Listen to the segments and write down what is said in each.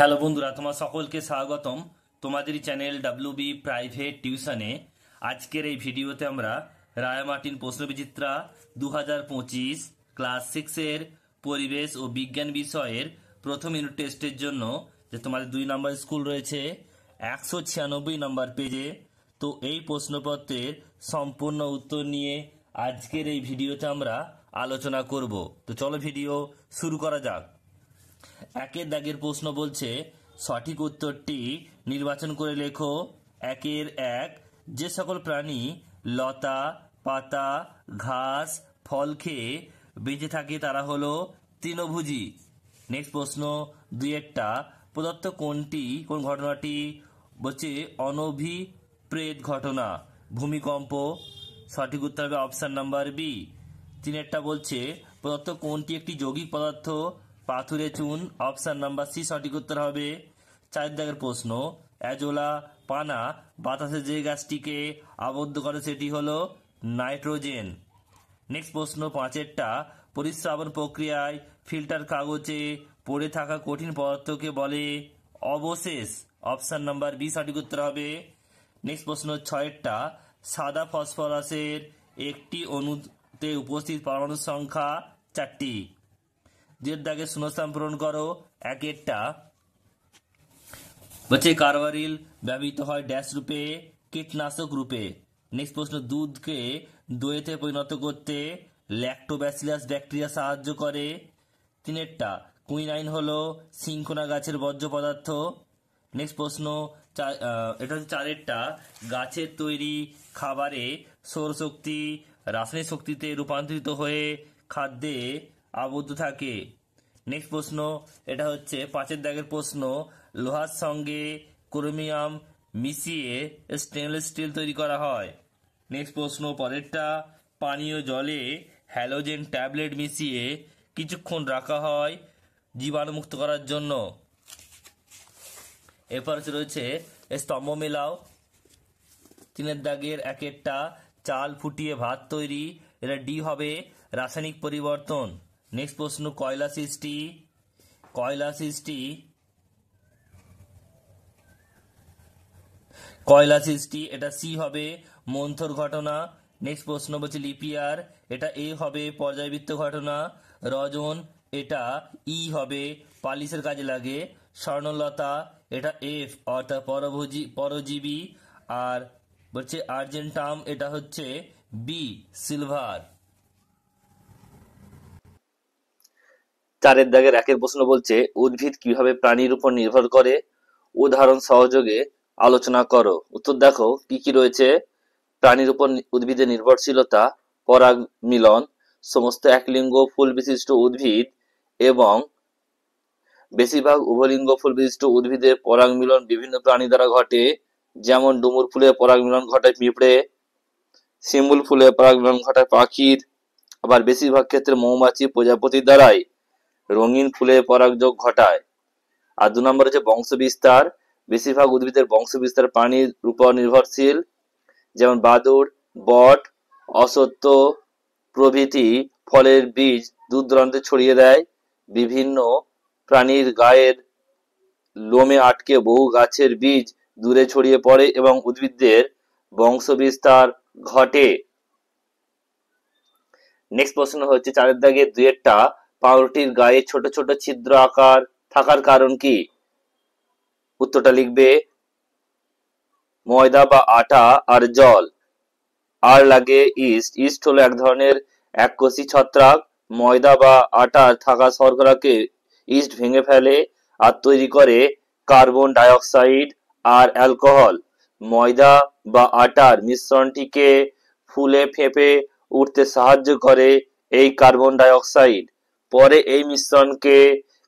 Hello বন্ধুরা, তোমার সকলকে স্বাগতম তোমাদের চ্যানেল ডাব্লিউবি প্রাইভেট টিউশনে। আজকের এই ভিডিওতে আমরা রায় মার্টিন প্রশ্নবিচিত্রা 2025 ক্লাস 6-এর পরিবেশ ও বিজ্ঞান বিষয়ের প্রথম ইউনিট টেস্টের জন্য যে তোমাদের 2 নম্বর স্কুল রয়েছে 196 নম্বর পেজে, তো এই প্রশ্নপত্রের সম্পূর্ণ উত্তর নিয়ে আজকের এই ভিডিওতে আমরা আলোচনা করব। তো চলো ভিডিও শুরু করা যাক। একের দাগের প্রশ্ন বলছে সঠিক উত্তরটি নির্বাচন করে লেখো। একের এক, যে সকল প্রাণী লতা পাতা ঘাস ফল খেয়ে বেঁচে থাকে তারা হলো তৃণভোজী। নেক্সট প্রশ্ন দুইয়েরটা, প্রদত্ত কোন ঘটনাটি বলছে অনভিপ্রেত ঘটনা, ভূমিকম্প। সঠিক উত্তর হবে অপশন নাম্বার বি। তিনেরটা বলছে প্রদত্ত কোনটি একটি যৌগিক পদার্থ, পাথুরে চুন। অপশন নাম্বার সি সঠিক উত্তর হবে। 4 দাগের প্রশ্ন, অ্যাজোলা পানা বাতাসে যে গ্যাসটিকে আবদ্ধ করে সেটি হলো নাইট্রোজেন। নেক্সট প্রশ্ন 5-এরটা, পরিস্রাবন প্রক্রিয়ায় ফিল্টার কাগজে পড়ে থাকা কঠিন পদার্থকে বলে অবশেষ। অপশন নাম্বার বি সঠিক উত্তর হবে। নেক্সট প্রশ্ন 6-এরটা, সাদা ফসফরাসের একটি অণুতে উপস্থিত পরমাণুর সংখ্যা 4টি। 2 দাগে শূন্যস্থান পূরণ করো। 1-এরটা বলছে কার্বারিল ব্যবহৃত হয় ড্যাশ রূপে, কীটনাশক রূপে। নেক্সট প্রশ্ন, দুধকে দইতে পরিণত করতে ল্যাক্টোব্যাসিলাস ব্যাকটেরিয়া সাহায্য করে। 3-এরটা, কুইনাইন হলো সিনকোনা গাছের বর্জ্য পদার্থ। নেক্সট প্রশ্ন এটা হচ্ছে 4-এরটা, গাছের তৈরি খাবারে সৌরশক্তি রাসায়নিক শক্তিতে রূপান্তরিত হয়ে খাদ্যে আবদ্ধ থাকে। নেক্সট প্রশ্ন এটা হচ্ছে 5-এর দাগের প্রশ্ন, লোহার সঙ্গে ক্রোমিয়াম মিশিয়ে স্টেনলেস স্টিল তৈরি করা হয়। নেক্সট প্রশ্ন পরেরটা, পানীয় জলে হ্যালোজেন ট্যাবলেট মিশিয়ে কিছুক্ষণ রাখা হয় জীবাণুমুক্ত করার জন্য। এরপর রয়েছে স্তম্ভ মেলাও। 3-এর দাগের 1-এরটা, চাল ফুটিয়ে ভাত তৈরি, এটা ডি হবে রাসায়নিক পরিবর্তন। নেক্সট প্রশ্ন কয়লা সৃষ্টি এটা সি হবে মন্থর ঘটনা। নেক্সট প্রশ্ন বলছে লিপিয়ার, এটা এ হবে পর্যায়বৃত্ত ঘটনা। রজন, এটা ই হবে পালিশের কাজে লাগে। স্বর্ণলতা, এটা এফ অর্থাৎ পরজীবী। আর বলছে আর্জেন্টাম, এটা হচ্ছে বি সিলভার। 4-এর দাগের 1-এর প্রশ্ন বলছে উদ্ভিদ কিভাবে প্রাণীর উপর নির্ভর করে, উদাহরণ সহযোগে আলোচনা করো। উত্তর দেখো কি কি রয়েছে। প্রাণীর উপর উদ্ভিদের নির্ভরশীলতা, পরাগ মিলন, সমস্ত একলিঙ্গ ফুল বিশিষ্ট উদ্ভিদ এবং বেশিরভাগ উভলিঙ্গ ফুল বিশিষ্ট উদ্ভিদের পরাগ মিলন বিভিন্ন প্রাণী দ্বারা ঘটে। যেমন ডুমুর ফুলে পরাগ মিলন ঘটায় পিঁপড়ে, শিমুল ফুলে পরাগ মিলন ঘটায় পাখির, আবার বেশিরভাগ ক্ষেত্রে মৌমাছি প্রজাপতির দ্বারাই রঙিন ফুলে পরাগযোগ ঘটায়। আর 2 নম্বর হচ্ছে বংশবিস্তার, বেশিরভাগ উদ্ভিদের বংশবিস্তার প্রাণীর উপর নির্ভরশীল। যেমন বাদুড়, বট, অশ্বত্থ প্রভৃতি ফলের বীজ দূর দূরান্তে ছড়িয়ে দেয়। বিভিন্ন প্রাণীর গায়ের লোমে আটকে বহু গাছের বীজ দূরে ছড়িয়ে পড়ে এবং উদ্ভিদের বংশবিস্তার ঘটে। নেক্সট প্রশ্ন হচ্ছে 4-এর দাগে 2-এরটা, পাউরুটির গায়ে ছোট ছোট ছিদ্র আকার থাকার কারণ কি। উত্তরটা লিখবে ময়দা বা আটা আর জল। আর লাগে ইস্ট হলো এক ধরনের এককোষী ছত্রাক। ময়দা বা আটার থাকা শর্করাকে ইস্ট ভেঙে ফেলে আর তৈরি করে কার্বন ডাই অক্সাইড আর অ্যালকোহল। ময়দা বা আটার মিশ্রণটিকে ফুলে ফেঁপে উঠতে সাহায্য করে এই কার্বন ডাই অক্সাইড। পরে এই মিশ্রণকে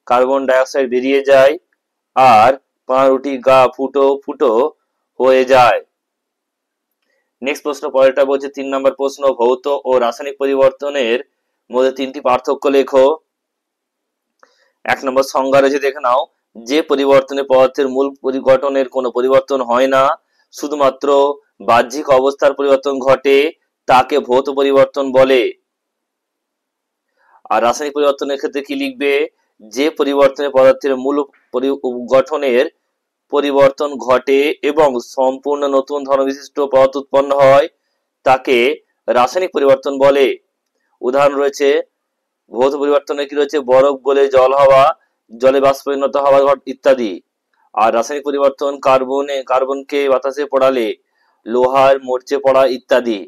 কার্বন ডাই অক্সাইড বেরিয়ে যায় আর পাউরুটি গা ফুটো ফুটো হয়ে যায়। নেক্সট প্রশ্ন পরেরটা বলছে 3 নম্বর প্রশ্ন, ভৌত ও রাসায়নিক পরিবর্তনের মধ্যে 3টি পার্থক্য লেখো। 1 নম্বর সংজ্ঞা রয়েছে, দেখে নাও। যে পরিবর্তনে পদার্থের মূল পরিগঠনের কোনো পরিবর্তন হয় না, শুধুমাত্র বাহ্যিক অবস্থার পরিবর্তন ঘটে, তাকে ভৌত পরিবর্তন বলে। আর রাসায়নিক পরিবর্তনের ক্ষেত্রে কি লিখবে, যে পরিবর্তনে পদার্থের মূল গঠনের পরিবর্তন ঘটে এবং সম্পূর্ণ নতুন ধর্মবিশিষ্ট পদার্থ উৎপন্ন হয় তাকে রাসায়নিক পরিবর্তন বলে। উদাহরণ রয়েছে ভৌত পরিবর্তনে কি রয়েছে, বরফ গলে জল হওয়া, জলে বাষ্পে পরিণত হওয়া ইত্যাদি। আর রাসায়নিক পরিবর্তন কার্বনকে বাতাসে পোড়ালে লোহার মরচে পড়া ইত্যাদি।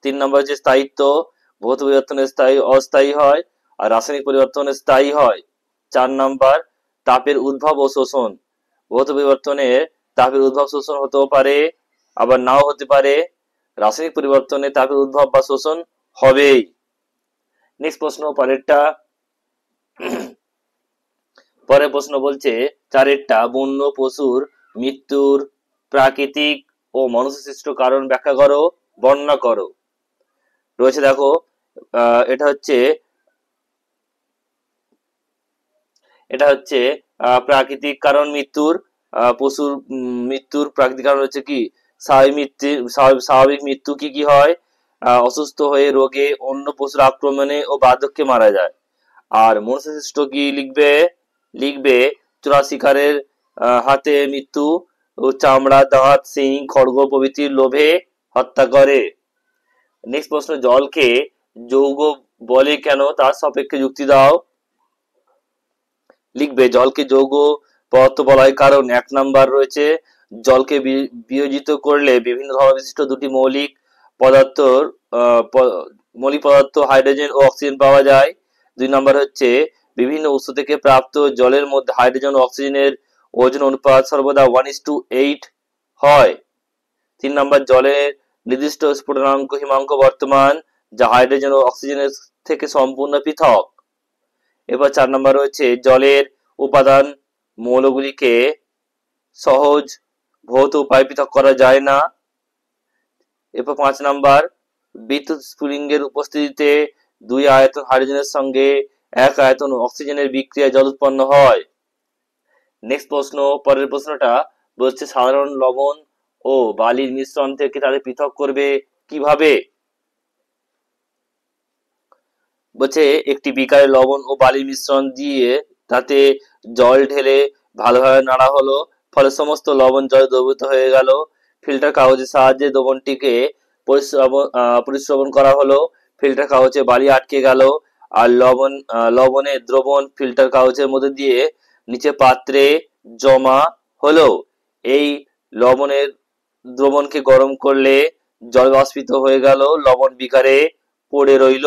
3 নম্বর হচ্ছে স্থায়িত্ব, ভৌত পরিবর্তনে স্থায়ী অস্থায়ী হয় আর রাসায়নিক পরিবর্তনে স্থায়ী হয়। 4 নম্বর তাপের উদ্ভব ও শোষণ, ভৌত পরিবর্তনে তাপের উদ্ভব শোষণ হতেও পারে আবার নাও হতে পারে, রাসায়নিক পরিবর্তনে তাপের উদ্ভব বা শোষণ হবেই। নেক্সট প্রশ্ন পরেরটা। পরের প্রশ্ন বলছে 4 বন্য পশুর মৃত্যুর প্রাকৃতিক ও মনুষ্যসৃষ্ট কারণ ব্যাখ্যা করো, বর্ণনা করো। রয়েছে দেখো, এটা হচ্ছে প্রাকৃতিক কারণ মৃত্যুর, পশুর মৃত্যুর প্রাকৃতিক কারণ হচ্ছে কি স্বাভাবিক মৃত্যু কি কি হয়, অসুস্থ হয়ে, রোগে, অন্য পশুর আক্রমণে ও বার্ধক্যে মারা যায়। আর মনুষ্যসৃষ্ট কি লিখবে চোরা শিকারের হাতে মৃত্যু ও চামড়া, দাঁত, শিং, খড়গ প্রভৃতির লোভে হত্যা করে। নেক্সট প্রশ্ন, জলকে যৌগ বলে কেন, তার সাপেক্ষে যুক্তি দাও। লিখবে জলকে যৌগ পদার্থ বলা হয় কারণ 1 নাম্বার রয়েছে জলকে বিয়োজিত করলে বিভিন্ন ধর্মবিশিষ্ট দুটি মৌলিক পদার্থ হাইড্রোজেন ও অক্সিজেন পাওয়া যায়। 2 নাম্বার হচ্ছে বিভিন্ন উৎস থেকে প্রাপ্ত জলের মধ্যে হাইড্রোজেন ও অক্সিজেনের ওজন অনুপাত সর্বদা 1:8 হয়। 3 নাম্বার জলের নির্দিষ্ট স্ফুটনাঙ্ক হিমাঙ্ক বর্তমান যা হাইড্রোজেন ও অক্সিজেনের থেকে সম্পূর্ণ পৃথক। এবার 4 নাম্বার রয়েছে জলের উপাদান মৌলগুলিকে সহজ ভৌত উপায়ে পৃথক করা যায় না। এরপর 5 নাম্বার বিদ্যুৎ স্ফুলিঙ্গের উপস্থিতিতে 2 আয়তন হাইড্রোজেনের সঙ্গে 1 আয়তন অক্সিজেনের বিক্রিয়ায় জল উৎপন্ন হয়। নেক্সট প্রশ্ন, পরের প্রশ্নটা বলছে সাধারণ লবণ ও বালির মিশ্রণ থেকে তাদের পৃথক করবে কিভাবে। বলছে একটি বিকারে লবণ ও বালির মিশ্রণ দিয়ে তাতে জল ঢেলে ভালোভাবে নাড়া হলো, ফলে সমস্ত লবণ জলে দ্রবীভূত হয়ে গেল। ফিল্টার কাগজের সাহায্যে দ্রবণটিকে পরিশ্রবণ করা হলো, ফিল্টার কাগজে বালি আটকে গেল আর লবণের দ্রবণ ফিল্টার কাগজের মধ্যে দিয়ে নিচে পাত্রে জমা হলো। এই লবণের দ্রবণকে গরম করলে জল বাষ্পিত হয়ে গেল, লবণ বিকারে পড়ে রইল।